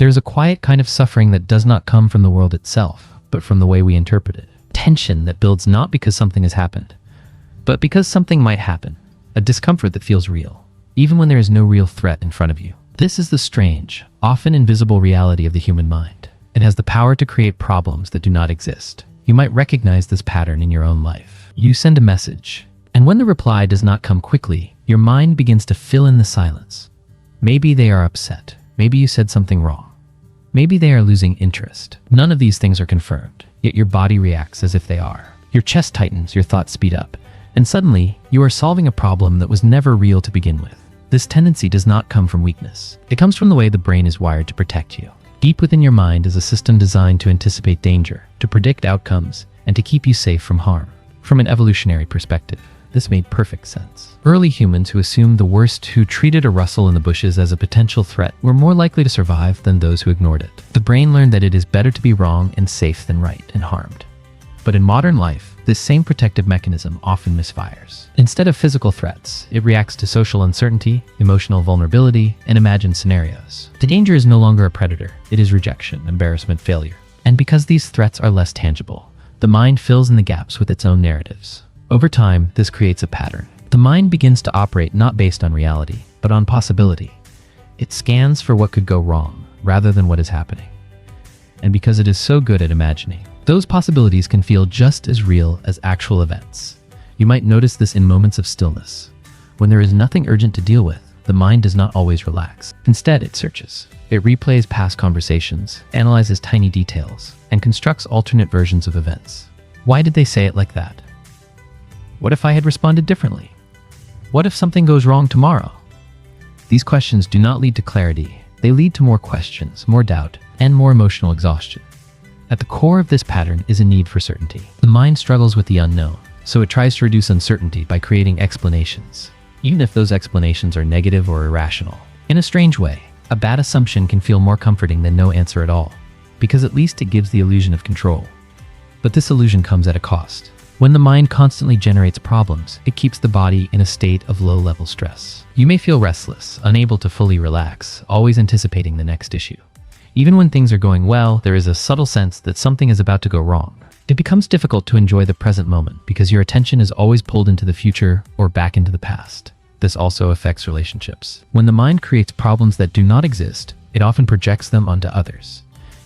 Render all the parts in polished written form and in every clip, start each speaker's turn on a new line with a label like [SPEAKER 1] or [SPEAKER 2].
[SPEAKER 1] There is a quiet kind of suffering that does not come from the world itself, but from the way we interpret it. Tension that builds not because something has happened, but because something might happen. A discomfort that feels real, even when there is no real threat in front of you. This is the strange, often invisible reality of the human mind. It has the power to create problems that do not exist. You might recognize this pattern in your own life. You send a message, and when the reply does not come quickly, your mind begins to fill in the silence. Maybe they are upset. Maybe you said something wrong. Maybe they are losing interest. None of these things are confirmed, yet your body reacts as if they are. Your chest tightens, your thoughts speed up, and suddenly, you are solving a problem that was never real to begin with. This tendency does not come from weakness. It comes from the way the brain is wired to protect you. Deep within your mind is a system designed to anticipate danger, to predict outcomes, and to keep you safe from harm. From an evolutionary perspective, this made perfect sense. Early humans who assumed the worst, who treated a rustle in the bushes as a potential threat, were more likely to survive than those who ignored it. The brain learned that it is better to be wrong and safe than right and harmed. But in modern life, this same protective mechanism often misfires. Instead of physical threats, it reacts to social uncertainty, emotional vulnerability, and imagined scenarios. The danger is no longer a predator. It is rejection, embarrassment, failure. And because these threats are less tangible, the mind fills in the gaps with its own narratives. Over time, this creates a pattern. The mind begins to operate not based on reality, but on possibility. It scans for what could go wrong, rather than what is happening. And because it is so good at imagining, those possibilities can feel just as real as actual events. You might notice this in moments of stillness. When there is nothing urgent to deal with, the mind does not always relax. Instead, it searches. It replays past conversations, analyzes tiny details, and constructs alternate versions of events. Why did they say it like that? What if I had responded differently? What if something goes wrong tomorrow? These questions do not lead to clarity. They lead to more questions, more doubt, and more emotional exhaustion. At the core of this pattern is a need for certainty. The mind struggles with the unknown, so it tries to reduce uncertainty by creating explanations, even if those explanations are negative or irrational. In a strange way, a bad assumption can feel more comforting than no answer at all, because at least it gives the illusion of control. But this illusion comes at a cost. When the mind constantly generates problems, it keeps the body in a state of low-level stress. You may feel restless, unable to fully relax, always anticipating the next issue. Even when things are going well, there is a subtle sense that something is about to go wrong. It becomes difficult to enjoy the present moment because your attention is always pulled into the future or back into the past. This also affects relationships. When the mind creates problems that do not exist, it often projects them onto others.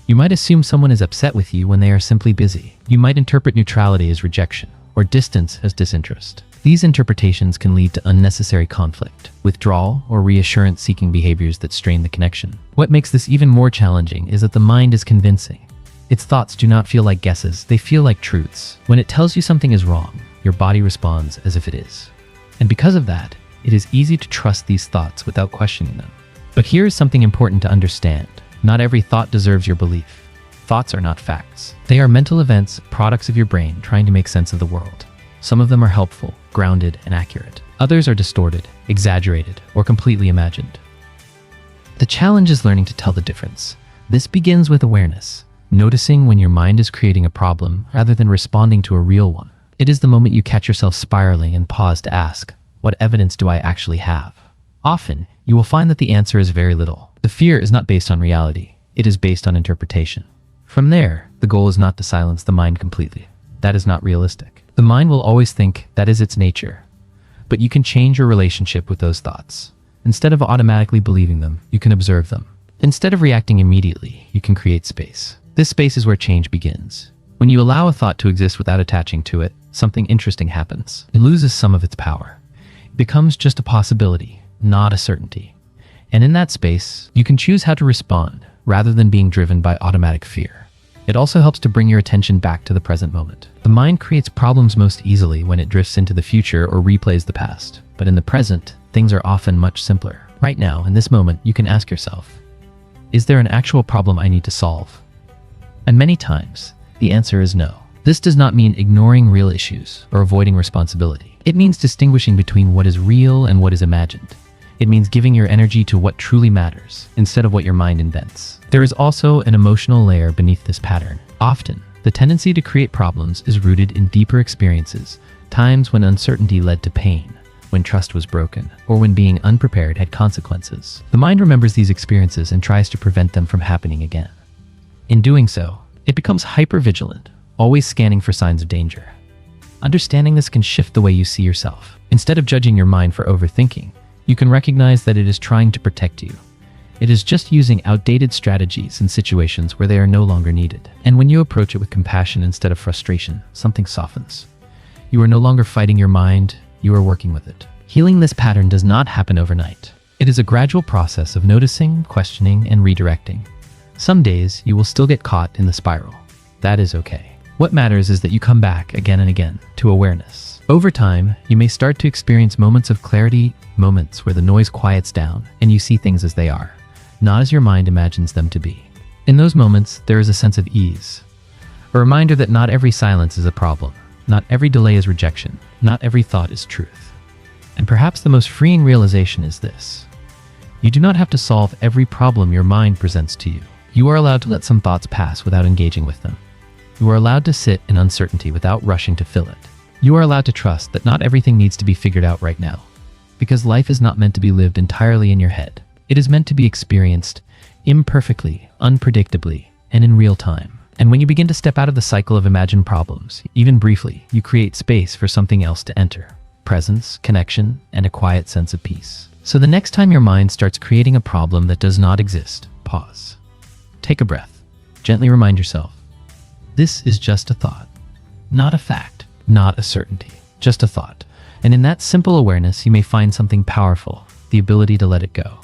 [SPEAKER 1] You might assume someone is upset with you when they are simply busy. You might interpret neutrality as rejection or distance as disinterest. These interpretations can lead to unnecessary conflict, withdrawal, or reassurance-seeking behaviors that strain the connection. What makes this even more challenging is that the mind is convincing. Its thoughts do not feel like guesses, they feel like truths. When it tells you something is wrong, your body responds as if it is. And because of that, it is easy to trust these thoughts without questioning them. But here is something important to understand. Not every thought deserves your belief. Thoughts are not facts. They are mental events, products of your brain trying to make sense of the world. Some of them are helpful, grounded, and accurate. Others are distorted, exaggerated, or completely imagined. The challenge is learning to tell the difference. This begins with awareness, noticing when your mind is creating a problem rather than responding to a real one. It is the moment you catch yourself spiraling and pause to ask, what evidence do I actually have? Often, you will find that the answer is very little. The fear is not based on reality. It is based on interpretation. From there, the goal is not to silence the mind completely. That is not realistic. The mind will always think that is its nature. But you can change your relationship with those thoughts. Instead of automatically believing them, you can observe them. Instead of reacting immediately, you can create space. This space is where change begins. When you allow a thought to exist without attaching to it, something interesting happens. It loses some of its power. It becomes just a possibility, not a certainty. And in that space, you can choose how to respond rather than being driven by automatic fear. It also helps to bring your attention back to the present moment. The mind creates problems most easily when it drifts into the future or replays the past. But in the present, things are often much simpler. Right now, in this moment, you can ask yourself, is there an actual problem I need to solve? And many times, the answer is no. This does not mean ignoring real issues or avoiding responsibility. It means distinguishing between what is real and what is imagined. It means giving your energy to what truly matters instead of what your mind invents. There is also an emotional layer beneath this pattern. Often, the tendency to create problems is rooted in deeper experiences, times when uncertainty led to pain, when trust was broken, or when being unprepared had consequences. The mind remembers these experiences and tries to prevent them from happening again. In doing so, it becomes hypervigilant, always scanning for signs of danger. Understanding this can shift the way you see yourself. Instead of judging your mind for overthinking, you can recognize that it is trying to protect you. It is just using outdated strategies in situations where they are no longer needed. And when you approach it with compassion instead of frustration, something softens. You are no longer fighting your mind, you are working with it. Healing this pattern does not happen overnight. It is a gradual process of noticing, questioning, and redirecting. Some days, you will still get caught in the spiral. That is okay. What matters is that you come back again and again to awareness. Over time, you may start to experience moments of clarity, moments where the noise quiets down and you see things as they are, not as your mind imagines them to be. In those moments, there is a sense of ease. A reminder that not every silence is a problem, not every delay is rejection, not every thought is truth. And perhaps the most freeing realization is this: you do not have to solve every problem your mind presents to you. You are allowed to let some thoughts pass without engaging with them. You are allowed to sit in uncertainty without rushing to fill it. You are allowed to trust that not everything needs to be figured out right now, because life is not meant to be lived entirely in your head. It is meant to be experienced imperfectly, unpredictably, and in real time. And when you begin to step out of the cycle of imagined problems, even briefly, you create space for something else to enter: presence, connection, and a quiet sense of peace. So the next time your mind starts creating a problem that does not exist, pause. Take a breath. Gently remind yourself, this is just a thought, not a fact, not a certainty, just a thought. And in that simple awareness, you may find something powerful, the ability to let it go.